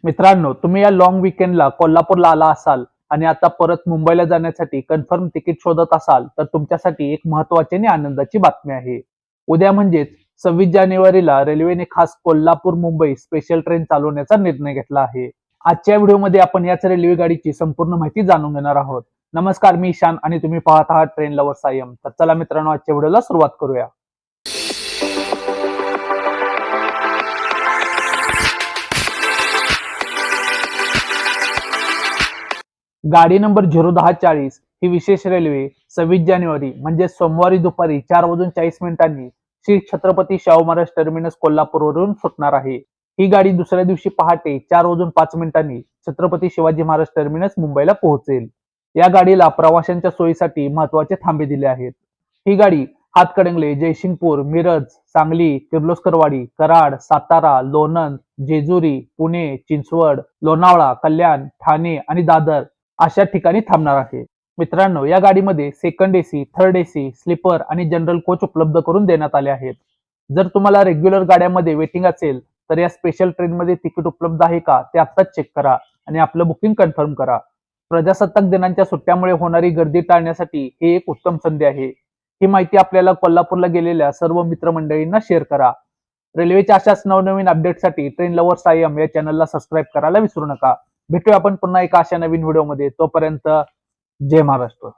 मित्रांनो, तुम्ही या लॉंग विकेंडला कोल्हापूरला आला असाल आणि आता परत मुंबईला जाण्यासाठी कन्फर्म तिकीट शोधत असाल तर तुमच्यासाठी एक महत्त्वाची आणि आनंदाची बातमी आहे. उद्या म्हणजेच 26 जानेवारीला रेल्वेने खास कोल्हापूर मुंबई स्पेशल ट्रेन चालवण्याचा निर्णय घेतला आहे. आजच्या व्हिडिओमध्ये आपण याच रेल्वे गाडीची संपूर्ण माहिती जाणून घेणार आहोत. नमस्कार, मी ईशान आणि तुम्ही पाहत आहात ट्रेन लव्हर्स आय एम. तर चला मित्रांनो, आजच्या व्हिडिओला सुरुवात करूया. गाडी नंबर 01040 ही विशेष रेल्वे 26 जानेवारी म्हणजे सोमवारी दुपारी 4:40 श्री छत्रपती शाहू महाराज टर्मिनस कोल्हापूरवरून सुटणार आहे. ही गाडी दुसऱ्या दिवशी पहाटे 4:05 छत्रपती शिवाजी महाराज टर्मिनस मुंबईला पोहोचेल. या गाडीला प्रवाशांच्या सोयीसाठी महत्वाचे थांबे दिले आहेत. ही गाडी हातकणंगले, जयसिंगपूर, मिरज, सांगली, किर्लोस्करवाडी, कराड, सातारा, लोणंद, जेजुरी, पुणे, चिंचवड, लोणावळा, कल्याण, ठाणे आणि दादर अशा ठिकाणी थांबणार आहे. मित्रांनो, या गाडीमध्ये second AC, third AC, sleeper आणि जनरल कोच उपलब्ध करून देण्यात आले आहेत. जर तुम्हाला रेग्युलर गाड्यांमध्ये वेटिंग असेल तर या स्पेशल ट्रेनमध्ये तिकीट उपलब्ध आहे का ते आत्ताच चेक करा आणि आपलं बुकिंग कन्फर्म करा. प्रजासत्ताक दिनांच्या सुट्ट्यामुळे होणारी गर्दी टाळण्यासाठी ही एक उत्तम संधी आहे. ही माहिती आपल्याला कोल्हापूरला गेलेल्या सर्व मित्रमंडळींना शेअर करा. रेल्वेच्या अशाच नवनवीन अपडेटसाठी ट्रेन लव्हर्स आय एम या चॅनलला सबस्क्राईब करायला विसरू नका. भेटूया आपण पुन्हा एका अशा नवीन व्हिडिओमध्ये. तोपर्यंत जय महाराष्ट्र.